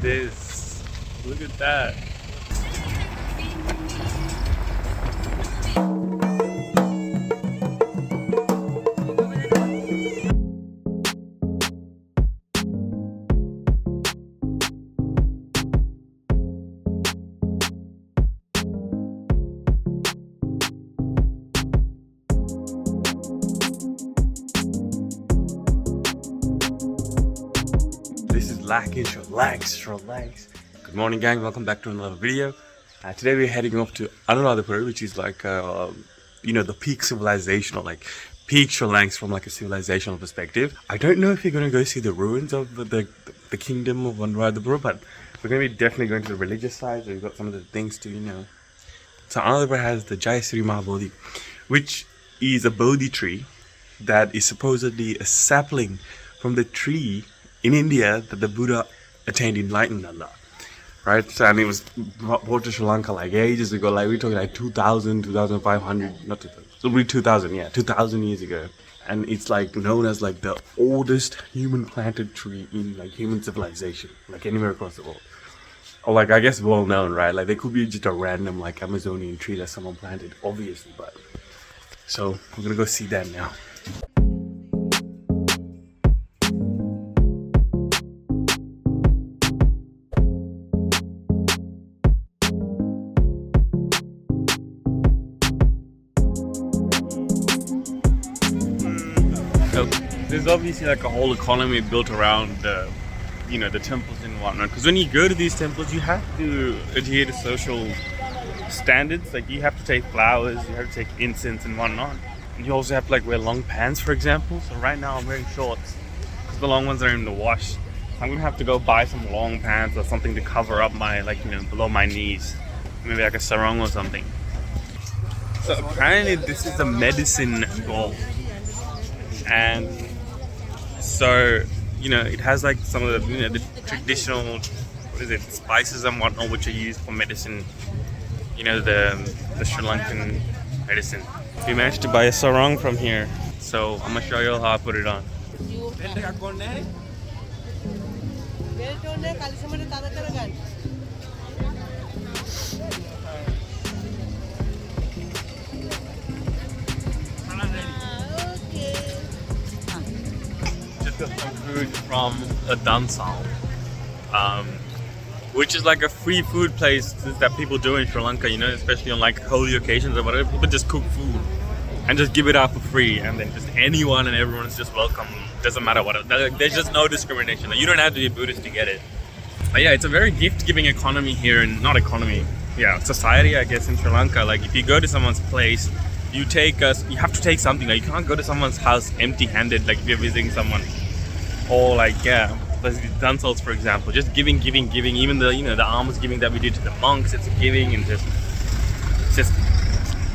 this. Look at that. This is Lanka, relax. Good morning, gang. Welcome back to another video. Today we're heading off to Anuradhapura, which is like, the peak civilization, or like peak Sri Lanka from like a civilizational perspective. I don't know if you're going to go see the ruins of the Kingdom of Anuradhapura, but we're going to be definitely going to the religious side. So we've got some of the things to, So Anuradhapura has the Sri Maha Bodhi, which is a Bodhi tree that is supposedly a sapling from the tree in India that the Buddha attained enlightenment, right? So, and it was brought to Sri Lanka like ages ago, like we're talking like 2,000, 2,500, not 2,000, it'll be 2,000, yeah, 2,000 years ago. And it's like known as like the oldest human planted tree in like human civilization, like anywhere across the world. Or like, I guess well known, right? Like they could be just a random like Amazonian tree that someone planted, obviously, but. So we're gonna go see that now. So there's obviously like a whole economy built around the temples and whatnot. Because when you go to these temples, you have to adhere to social standards. Like you have to take flowers, you have to take incense and whatnot. And you also have to like wear long pants, for example. So right now I'm wearing shorts because the long ones are in the wash. I'm gonna have to go buy some long pants or something to cover up my below my knees. Maybe like a sarong or something. So apparently this is a medicine bowl. And so, it has like some of the, the traditional, spices and whatnot, which are used for medicine. The Sri Lankan medicine. We managed to buy a sarong from here. So I'm gonna show you all how I put it on. Some food from a Dansal, which is like a free food place that people do in Sri Lanka, especially on like holy occasions or whatever. People just cook food and just give it out for free, and then just anyone and everyone is just welcome. Doesn't matter what. There's just no discrimination. You don't have to be Buddhist to get it. But yeah, it's a very gift-giving economy here, and not economy. Yeah, society, I guess, in Sri Lanka. Like if you go to someone's place, you have to take something. Like you can't go to someone's house empty-handed. Like if you're visiting someone. Or like the Dansals, for example, just giving. Even the alms giving that we did to the monks, it's giving, and it's just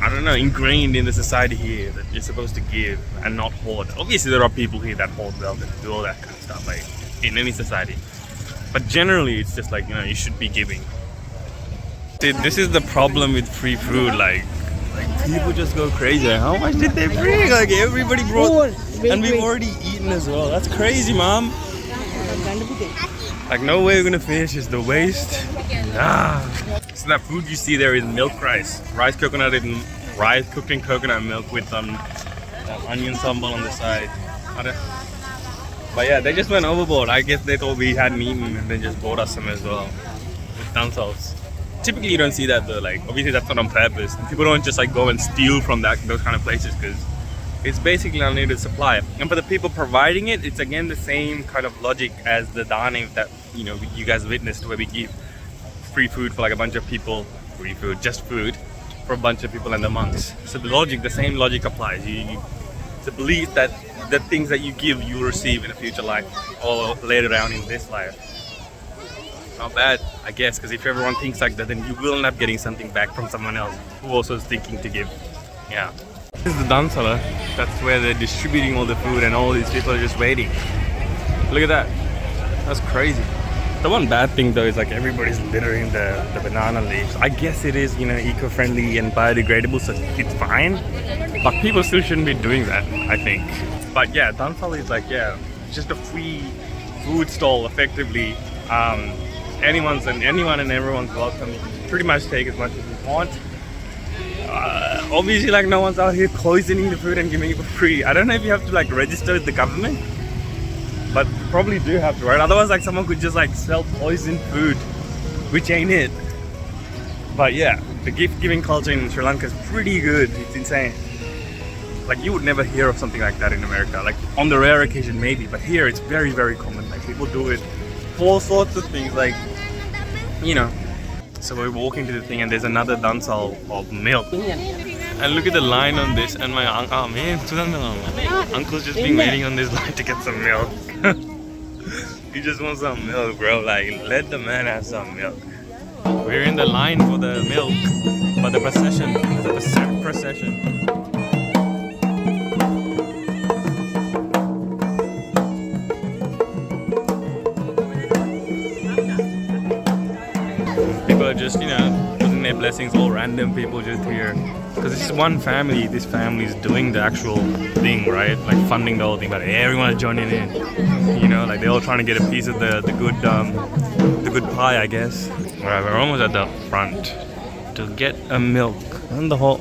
I don't know, ingrained in the society here that you're supposed to give and not hoard. Obviously, there are people here that hoard wealth and do all that kind of stuff, like in any society. But generally, it's just like you should be giving. This is the problem with free food, like people just go crazy. How much did they bring? Like everybody brought, and we've already eaten as well. That's crazy, mom. Like no way we're gonna finish. Is the waste. So that food you see there is milk rice cooked in coconut milk with onion sambal on the side. But yeah, they just went overboard. I guess they thought we hadn't eaten and then just bought us some as well with Dansals. Typically you don't see that though, like obviously that's not on purpose. People don't just like go and steal from those kind of places because it's basically unlimited supply. And for the people providing it, it's again the same kind of logic as the dana that you guys witnessed, where we give free food for like a bunch of people, just food for a bunch of people and the monks. So the same logic applies. It's a belief that the things that you give, you will receive in a future life or later on in this life. Not bad, I guess, because if everyone thinks like that, then you will end up getting something back from someone else who also is thinking to give. Yeah. This is the Dansal. That's where they're distributing all the food and all these people are just waiting. Look at that. That's crazy. The one bad thing though is like everybody's littering the banana leaves. I guess it is, eco-friendly and biodegradable, so it's fine. But people still shouldn't be doing that, I think. But yeah, Dansal is like, just a free food stall effectively. anyone and everyone's welcome. Pretty much take as much as you want. Obviously, like, no one's out here poisoning the food and giving it for free. I don't know if you have to like register with the government, but you probably do have to, right? Otherwise, like, someone could just like sell poisoned food, which ain't it. But yeah, the gift giving culture in Sri Lanka is pretty good. It's insane. Like, you would never hear of something like that in America. Like, on the rare occasion maybe, but here it's very, very common. Like, people do it for all sorts of things, like, you know. So we're walking to the thing and there's another Dansal of milk. And look at the line on this, and my uncle's just been waiting on this line to get some milk. He just wants some milk, bro. Like, let the man have some milk. We're in the line for the milk, but the procession, the procession. People are just, you know, putting their blessings, all random people just here. Because this is one family, this family is doing the actual thing, right? Like funding the whole thing, but everyone is joining in. You know, like they're all trying to get a piece of the good pie, I guess. Alright, we're almost at the front to get a milk. And the whole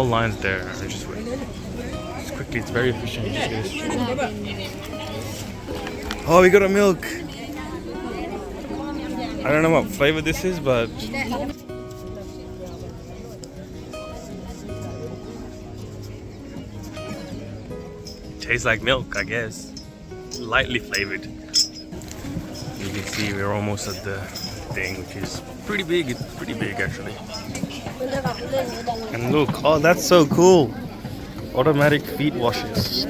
line's there. Just wait. Just quickly, it's very efficient. You just get it. Oh, we got a milk. I don't know what flavor this is, but tastes like milk, I guess. Lightly flavored. You can see we're almost at the thing, which is pretty big. It's pretty big actually. And look, oh, that's so cool. Automatic feet washes.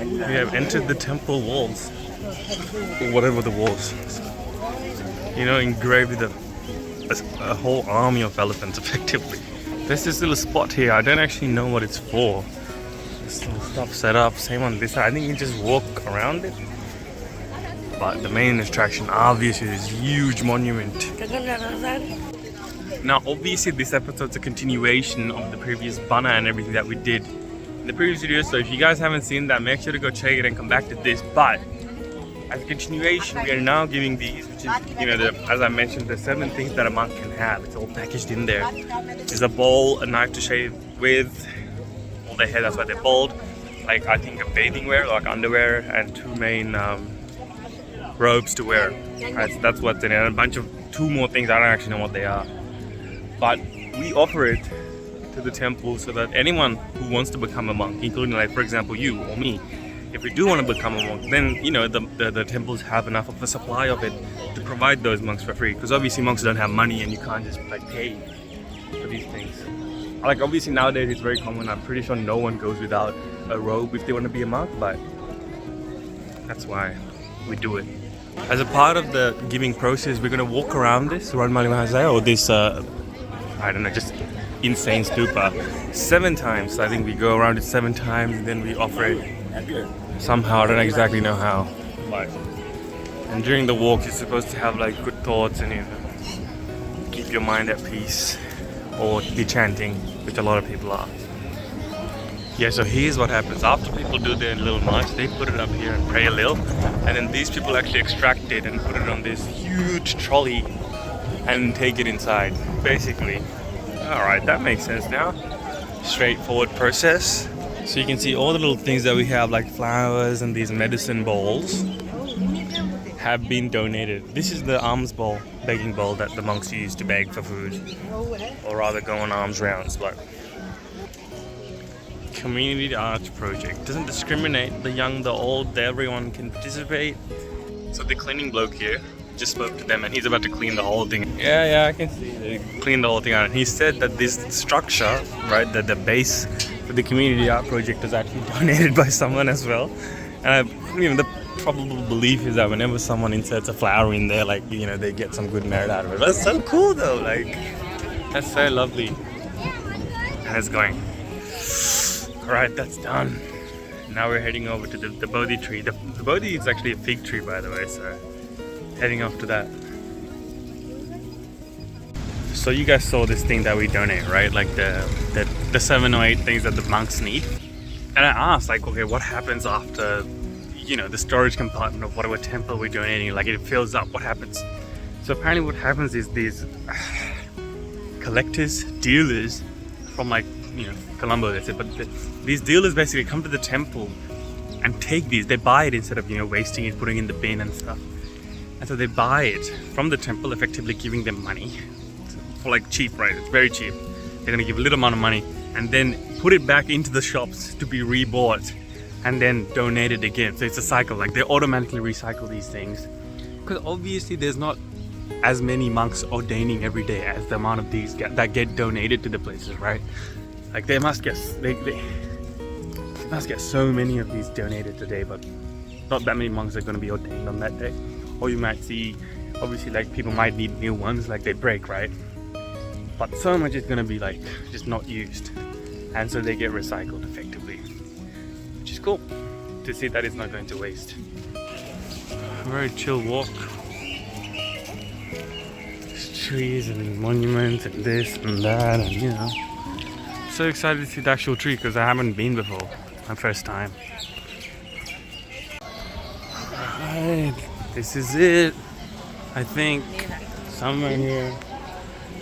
We have entered the temple walls. Or whatever the walls. You know, engraved with a whole army of elephants effectively. There's this little spot here. I don't actually know what it's for. There's some stuff set up, same on this side. I think you just walk around it. But the main attraction obviously is this huge monument. Now obviously this episode's a continuation of the previous bana and everything that we did in the previous video. So if you guys haven't seen that, make sure to go check it and come back to this. But as a continuation, we are now giving these, which is, you know, as I mentioned, there's 7 things that a monk can have. It's all packaged in there. There's a bowl, a knife to shave with, all their hair, that's why they're bald. Like, I think a bathing wear, like underwear, and 2 main robes to wear. Right, so that's what's in it. And a bunch of 2 more things, I don't actually know what they are. But we offer it to the temple so that anyone who wants to become a monk, including, like, for example, you or me, if we do want to become a monk, then, you know, the temples have enough of a supply of it to provide those monks for free. Because obviously monks don't have money and you can't just like pay for these things. Like, obviously nowadays it's very common. I'm pretty sure no one goes without a robe if they want to be a monk, but that's why we do it. As a part of the giving process, we're going to walk around this or this I don't know, just insane stupa 7 times. I think we go around it 7 times and then we offer it somehow. I don't exactly know how, but and during the walk you're supposed to have like good thoughts and, you know, keep your mind at peace or be chanting, which a lot of people are. Yeah, so here's what happens after people do their little march. They put it up here and pray a little, and then these people actually extract it and put it on this huge trolley and take it inside, basically. Alright, that makes sense now. Straightforward process. So you can see all the little things that we have, like flowers and these medicine bowls, have been donated. This is the alms bowl, begging bowl that the monks use to beg for food, or rather go on alms rounds. But community arts project doesn't discriminate, the young, the old, everyone can participate. So the cleaning bloke here just spoke to them and he's about to clean the whole thing. Yeah, I can see they clean the whole thing out. And he said that this structure, right, that the base for the community art project was actually donated by someone as well. And the probable belief is that whenever someone inserts a flower in there, like, you know, they get some good merit out of it. But that's so cool though, like, that's so lovely. And it's going. Alright, that's done. Now we're heading over to the Bodhi tree. The Bodhi is actually a fig tree, by the way, so heading off to that. So you guys saw this thing that we donate, right? Like the 7 or 8 things that the monks need. And I asked, like, okay, what happens after, you know, the storage compartment of whatever temple we're donating? Like, it fills up, what happens? So apparently what happens is these collectors, dealers from like, you know, Colombo, that's it, but these dealers basically come to the temple and take these. They buy it instead of, you know, wasting it, putting it in the bin and stuff. And so they buy it from the temple, effectively giving them money for like cheap, right? It's very cheap. They're gonna give a little amount of money and then put it back into the shops to be rebought and then donate it again. So it's a cycle, like they automatically recycle these things. Because obviously there's not as many monks ordaining every day as the amount of these that get donated to the places, right? Like they must get so many of these donated today, but not that many monks are going to be ordained on that day. Or you might see, obviously, like people might need new ones, like they break, right? But so much is going to be like just not used, and so they get recycled effectively, which is cool to see that it's not going to waste. A very chill walk. There's trees and monuments and this and that, and you know. So excited to see the actual tree because I haven't been before. My first time. Alright, this is it. I think somewhere here.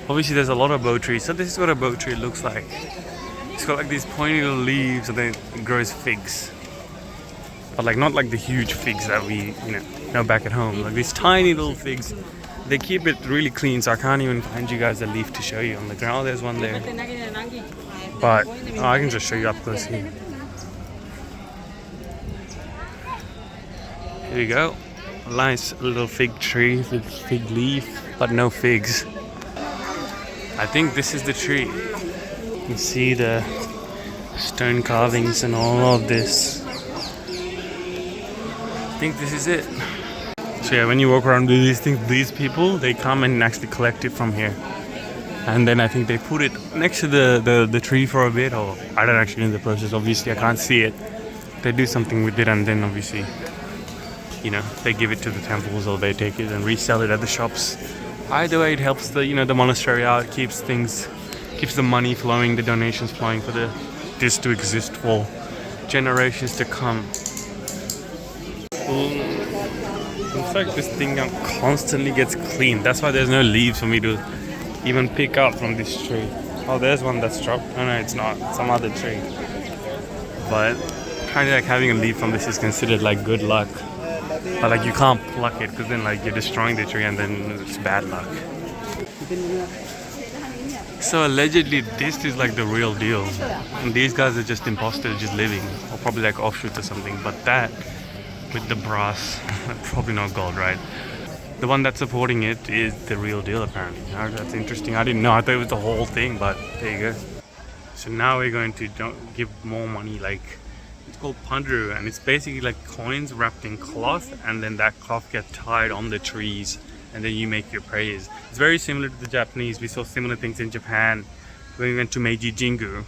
Obviously there's a lot of bow trees. So this is what a bow tree looks like. It's got like these pointy little leaves and then it grows figs. But like not like the huge figs that we, you know back at home. Like these tiny little figs. They keep it really clean, so I can't even find you guys a leaf to show you on the ground. Oh, there's one there. But I can just show you up close here. Here we go. A nice little fig tree with fig leaf, but no figs. I think this is the tree. You can see the stone carvings and all of this. I think this is it. So yeah, when you walk around with these things, these people, they come and actually collect it from here. And then I think they put it next to the tree for a bit, or I don't actually know the process, obviously I can't see it. They do something with it and then obviously, you know, they give it to the temples or they take it and resell it at the shops. Either way, it helps the, you know, the monastery out, keeps the money flowing, the donations flowing for this to exist for generations to come. In fact, this thing constantly gets cleaned. That's why there's no leaves for me to even pick up from this tree. Oh, there's one that's dropped. Oh no, it's not. Some other tree. But kind of like having a leaf from this is considered like good luck. But like you can't pluck it because then like you're destroying the tree and then it's bad luck. So allegedly this is like the real deal. And these guys are just imposters just living. Or probably like offshoot or something. But that with the brass, probably not gold, right? The one that's supporting it is the real deal apparently. That's interesting. I didn't know. I thought it was the whole thing, but there you go. So now we're going to give more money. Like it's called pandaru, and it's basically like coins wrapped in cloth, and then that cloth gets tied on the trees, and then you make your prayers. It's very similar to the Japanese. We saw similar things in Japan when we went to Meiji Jingu.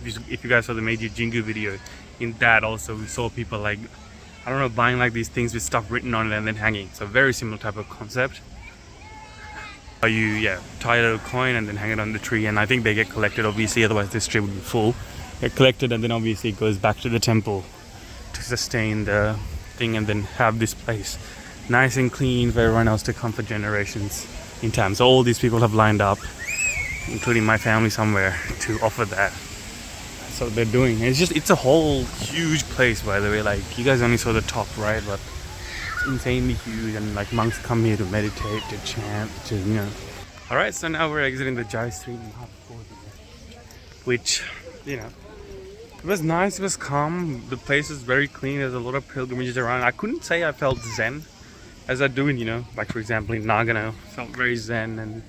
If you guys saw the Meiji Jingu video, in that also we saw people like, I don't know, buying like these things with stuff written on it and then hanging. So very similar type of concept. You tie a little coin and then hang it on the tree, and I think they get collected obviously, otherwise this tree would be full. Get collected and then obviously it goes back to the temple to sustain the thing and then have this place nice and clean for everyone else to come for generations in time. So all these people have lined up, including my family somewhere, to offer that. So they're doing it. It's a whole huge place, by the way. Like you guys only saw the top, right? But it's insanely huge, and like monks come here to meditate, to chant, to, you know. All right, so now we're exiting the Sri Maha Bodhi, which, you know, it was nice. It was calm. The place is very clean. There's a lot of pilgrimages around. I couldn't say I felt zen as I do in, you know, like for example in Nagano, felt very zen, and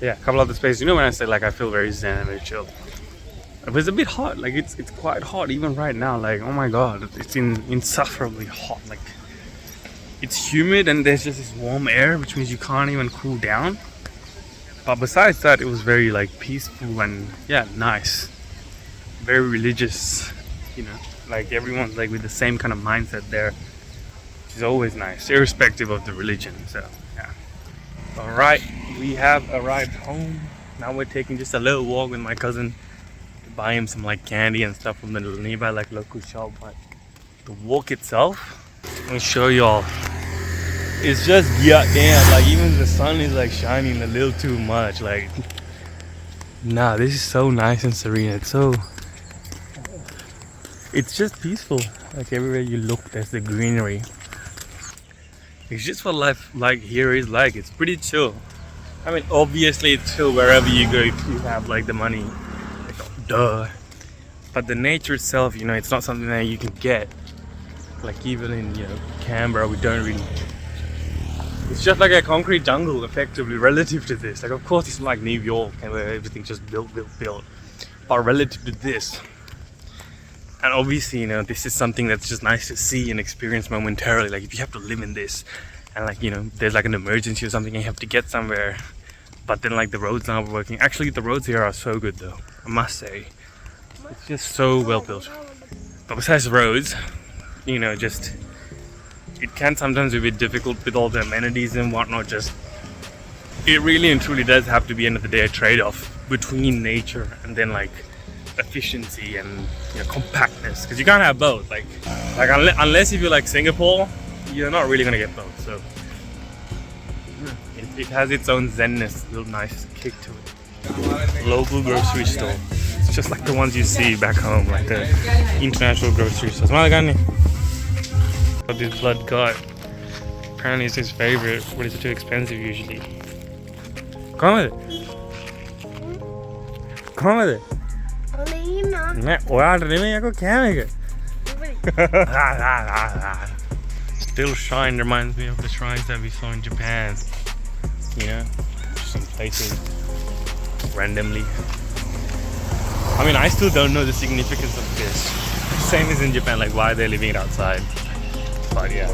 yeah, a couple other spaces. You know, when I say like I feel very zen and very chill. It was a bit hot. Like it's quite hot even right now. Like oh my god, it's insufferably hot. Like it's humid and there's just this warm air, which means you can't even cool down. But besides that, it was very like peaceful and yeah, nice. Very religious. You know, like everyone's like with the same kind of mindset there, which is always nice, irrespective of the religion. So yeah. All right. We have arrived home. Now we're taking just a little walk with my cousin to buy him some like candy and stuff from the nearby like local shop. But the walk itself, I'm gonna show y'all. it's just damn, like even the sun is like shining a little too much. Like, nah, this is so nice and serene. It's just peaceful. Like everywhere you look, there's the greenery. It's just what life like here is like. It's pretty chill. I mean, obviously it's chill wherever you go if you have like the money. Like, duh. But the nature itself, you know, it's not something that you can get. Like even in, you know, Canberra, we don't really. It's just like a concrete jungle, effectively, relative to this. Like, of course, it's not like New York, where everything's just built. But relative to this, and obviously, you know, this is something that's just nice to see and experience momentarily. Like, if you have to live in this, and like, you know, there's like an emergency or something, and you have to get somewhere, but then like the roads aren't working. Actually, the roads here are so good, though. I must say, it's just so well built. But besides the roads, you know, just. It can sometimes be a bit difficult with all the amenities and whatnot. Just it really and truly does have to be, end of the day, a trade-off between nature and then like efficiency and, you know, compactness, because you can't have both. Like unless if you're like Singapore, you're not really gonna get both. So it has its own zenness, a little nice kick to it. Local grocery store. It's just like the ones you see back home, like the international grocery stores. What this blood got. Apparently it's his favorite, but it's too expensive usually. Come with it. Come with it. Still shrine reminds me of the shrines that we saw in Japan. You know, some places randomly. I mean, I still don't know the significance of this. Same as in Japan, like why they're leaving it outside. But yeah.